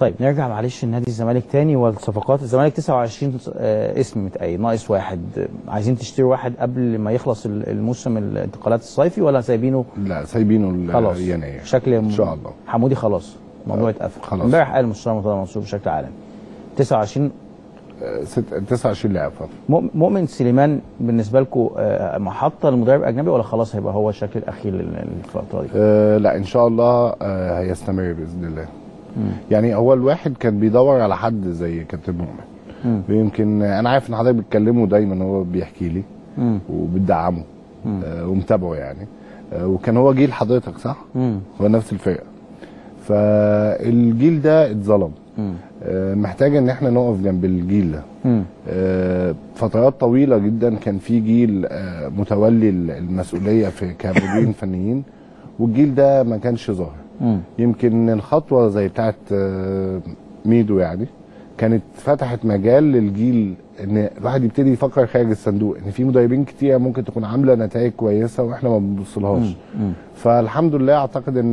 طيب نرجع معلش لنادي الزمالك تاني والصفقات. الزمالك 29 اسم متأيد، ناقص واحد. عايزين تشتروا واحد قبل ما يخلص الموسم الانتقالات الصيفي ولا سايبينه؟ لا سايبينه خلاص يناير شكل ان شاء الله. حمودي خلاص الموضوع اتقفل خلاص. امبارح قال مستشار مرتضى منصور بشكل عالمي 29 29 لاعب فقط. مؤمن سليمان بالنسبه لكم محطه لمدرب اجنبي ولا خلاص هيبقى هو الشكل الاخير للفتره دي؟ لا ان شاء الله هيستمر باذن الله. يعني هو الواحد كان بيدور على حد زي كابتن مؤمن، ويمكن انا عارف ان حضرتك بتكلمه دايما، هو بيحكي لي وبتدعمه ومتابعه يعني، وكان هو جيل حضرتك صح؟ هو نفس الفرقه. فالجيل ده اتظلم، محتاج ان احنا نقف جنب الجيل ده. فترات طويله جدا كان في جيل متولي المسؤوليه في كمديرين فنيين، والجيل ده ما كانش ظاهر. يمكن الخطوه زي بتاعت ميدو يعني كانت فتحت مجال للجيل ان الواحد يبتدي يفكر خارج الصندوق، ان في مدربين كتير ممكن تكون عامله نتائج كويسه واحنا ما بنبصلهاش. فالحمد لله اعتقد ان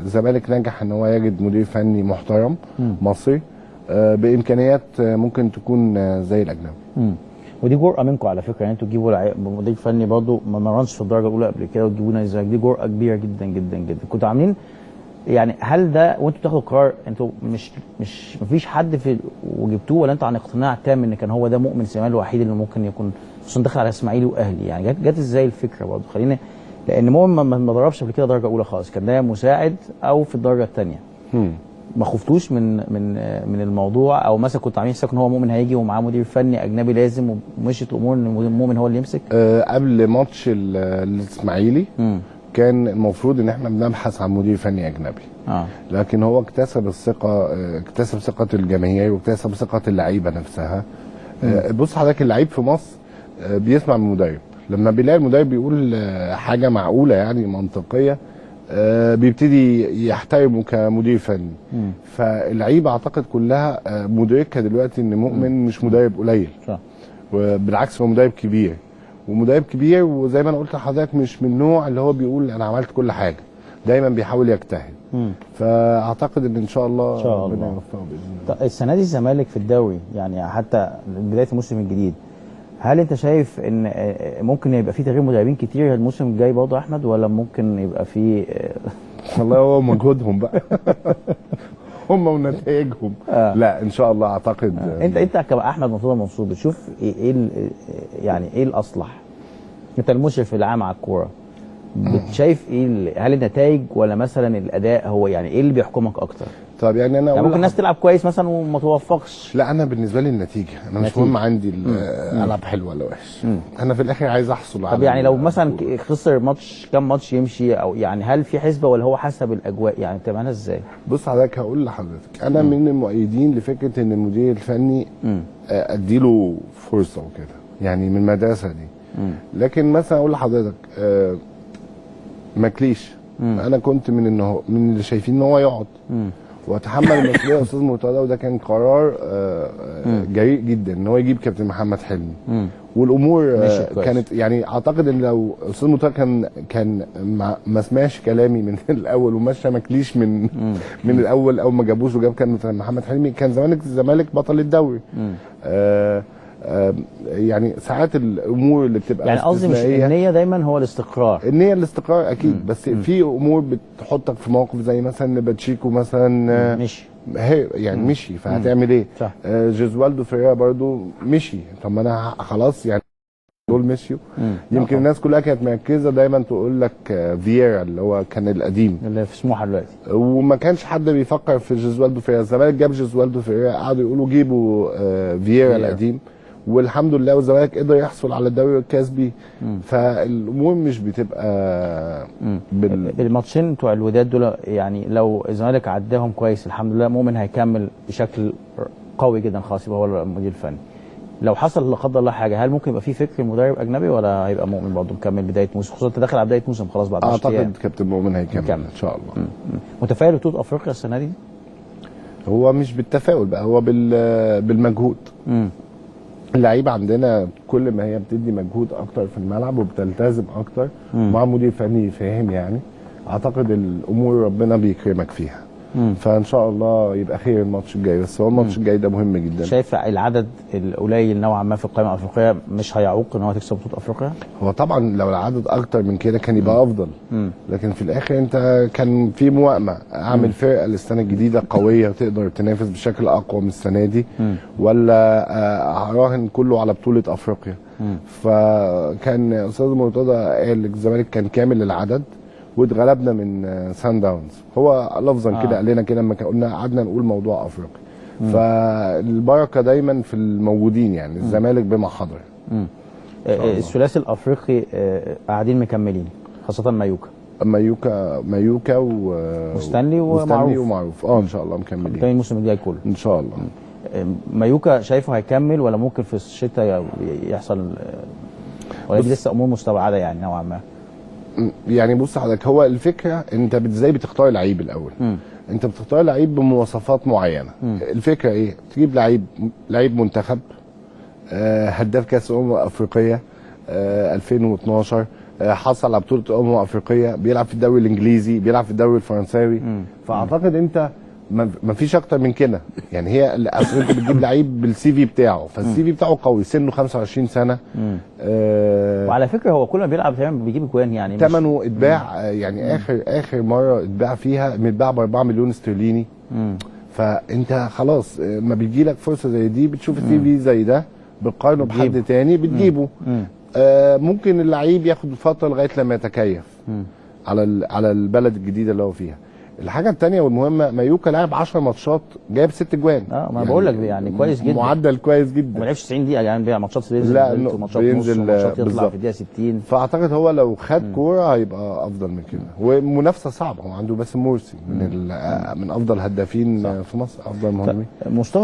الزمالك نجح ان هو يجد مدير فني محترم مصري بامكانيات ممكن تكون زي الاجنبي. ودي جرأه منكم على فكره، يعني انتوا تجيبوا مدير فني برضه ما مرنش في الدرجه الاولى قبل كده وتجيبوا نادي الزمالك، دي جرأه كبيره جدا جدا جدا. كنتوا عاملين يعني هل ده وانتوا بتاخدوا القرار انتوا مش مفيش حد في وجبتوه، ولا انتوا عن اقتناع تام ان كان هو ده مؤمن سليمان الوحيد اللي ممكن يكون خصوصا داخل على اسماعيلي واهلي؟ يعني جت ازاي الفكره برضه؟ خلينا لان مؤمن ما ضربش قبل كده درجه اولى خالص، كان ده مساعد او في الدرجه الثانيه. ما خفتوش من الموضوع، او مثلا كنتوا عاملين حسابكم ان هو مؤمن هيجي ومعاه مدير فني اجنبي لازم ومشيت الامور ان مؤمن هو اللي يمسك؟ قبل ماتش الاسماعيلي كان المفروض ان احنا بنبحث عن مدير فني اجنبي. لكن هو اكتسب الثقه، اكتسب ثقه الجماهير واكتسب ثقه اللعيبه نفسها. بص حضرتك، اللعيب في مصر بيسمع من المدرب، لما بيلاقي المدرب بيقول حاجه معقوله يعني منطقيه بيبتدي يحترمه كمدير فني. فاللعيبه اعتقد كلها مدركه دلوقتي ان مؤمن مش مدرب قليل، وبالعكس هو مدرب كبير، ومدرب كبير، وزي ما انا قلت لحضرتك مش من النوع اللي هو بيقول انا عملت كل حاجه، دايما بيحاول يجتهد. فاعتقد ان شاء الله ربنا يوفقه باذن الله. طب السنه دي الزمالك في الدوري يعني حتى بدايه الموسم الجديد، هل انت شايف ان ممكن يبقى في تغيير مدربين كتير الموسم الجاي برضه احمد، ولا ممكن يبقى في والله هو مجهودهم بقى هم ونتائجهم. لا ان شاء الله اعتقد. انت كاحمد مرتضى منصور بتشوف يعني ايه الاصلح؟ انت المشرف العام على الكوره، شايف ايه؟ هل النتائج ولا مثلا الاداء؟ هو يعني ايه اللي بيحكمك اكتر؟ طب يعني انا يعني ممكن الناس تلعب كويس مثلا وما توفقش. لا انا بالنسبه لي النتيجه، انا مش مهم عندي العب حلو ولا وحش، انا في الاخر عايز احصل على. طب يعني لو مثلا خسر ماتش، كم ماتش يمشي؟ او يعني هل في حسبه ولا هو حسب الاجواء؟ يعني بتعملها ازاي؟ بص حضرتك هقول لحضرتك، انا من المؤيدين لفكره ان المدير الفني اديله فرصه وكده، يعني من المدرسه دي. لكن مثلا اقول لحضرتك ماكليش، انا كنت من اللي شايفين ان هو يقعد واتحمل المسؤوليه يا استاذ مرتضى، وده كان قرار جريء جدا ان هو يجيب كابتن محمد حلمي. والامور كانت يعني اعتقد ان لو استاذ مرتضى كان ما سمعش كلامي من الاول ومشى ماكليش من الاول، او ما جابوش وجاب كان محمد حلمي، كان الزمالك بطل الدوري. يعني ساعات الامور اللي بتبقى يعني قصدي مش النيه دايما هو الاستقرار، النيه الاستقرار اكيد، بس في امور بتحطك في موقف زي مثلا باتشيكو مثلا مشي، يعني مشي، فهتعمل ايه؟ جيزوالدو فيريرا برضو مشي، طب ما انا خلاص يعني دول مشيوا. يمكن الناس كلها كانت مركزه دايما تقول لك فييرا اللي هو كان القديم اللي في سموحه دلوقتي، وما كانش حد بيفكر في جيزوالدو فيريرا. الزمالك جاب جيزوالدو فيريرا، قعدوا يقولوا جيبوا فييرا القديم، والحمد لله والزمالك قدر يحصل على الدوري والكاس بيه. فالامور مش بتبقى الماتشين بتوع الوداد دول، يعني لو الزمالك عداهم كويس الحمد لله، مؤمن هيكمل بشكل قوي جدا، خلاص يبقى هو المدير الفني. لو حصل لا قدر الله حاجه، هل ممكن يبقى في فكر مدرب اجنبي، ولا هيبقى مؤمن برضه مكمل بدايه موسم، خصوصا انت داخل على بدايه موسم خلاص بعد 10 ايام؟ اعتقد كابتن مؤمن هيكمل ان شاء الله. متفائل بطوله افريقيا السنه دي؟ هو مش بالتفاؤل بقى، هو بالمجهود. اللعيبه عندنا كل ما هي بتدي مجهود اكتر في الملعب وبتلتزم اكتر مع مدير فني فاهم، يعني اعتقد الامور ربنا بيكرمك فيها. فان شاء الله يبقى خير الماتش الجاي، بس هو الماتش الجاي ده مهم جدا. شايف العدد القليل نوعا ما في القائمه الافريقيه مش هيعوق ان هو تكسب بطوله افريقيا؟ هو طبعا لو العدد اكتر من كده كان يبقى افضل، لكن في الاخر انت كان في موائمه اعمل فرقه للسنه الجديده قويه تقدر تنافس بشكل اقوى من السنه دي، ولا اراهن كله على بطوله افريقيا. فكان استاذ مرتضى قال الزمالك كان كامل العدد واتغلبنا من سان داونز، هو لفظا كده قال لنا كده لما قلنا قعدنا نقول موضوع افريقيا. فالبركه دايما في الموجودين، يعني الزمالك بما حضر. الثلاثي الافريقي قاعدين مكملين، خاصه مايوكا ومستني ومعروف. ان شاء الله مكملين مكملين الموسم الجاي كله ان شاء الله. مايوكا شايفه هيكمل ولا ممكن في الشتاء يحصل، ولا دي لسه امور مستبعده يعني نوعا ما؟ يعني بص حضرتك، هو الفكره انت ازاي بتختار لعيب الاول. انت بتختار لعيب بمواصفات معينه. الفكره ايه؟ تجيب لعيب منتخب، هداف كاس افريقيه 2012، حصل على بطوله افريقيه، بيلعب في الدوري الانجليزي، بيلعب في الدوري الفرنساوي. فاعتقد انت ما فيش اكتر من كده. يعني هي اصل انت بتجيب لعيب بالسي في بتاعه، فالسي في بتاعه قوي، سنه 25 سنه. وعلى فكره هو كل ما بيلعب تمام بيجيب اجوان، يعني ثمنه اتباع. يعني اخر مره اتباع فيها متباع ب 4 مليون استرليني. فانت خلاص ما بيجي لك فرصه زي دي، بتشوف السي في زي ده بتقارنه بحد تاني بتجيبه. ممكن اللعيب ياخد فتره لغايه لما يتكيف على البلد الجديده اللي هو فيها. الحاجه الثانيه والمهمه، مايوكا لعب 10 ماتشات جايب 6 جوان. ما يعني بقول لك يعني كويس جدا، معدل كويس جدا. ما لعبش 90 دقيقه يعني، ماتشات بينزل، لا ماتشات بينزل ماتشات يطلع في الدقيقه 60. فاعتقد هو لو خد كوره هيبقى افضل من كده، ومنافسه صعبه. هو عنده باسم مرسي من افضل هدافين في مصر، افضل مهاجمين. مصطفى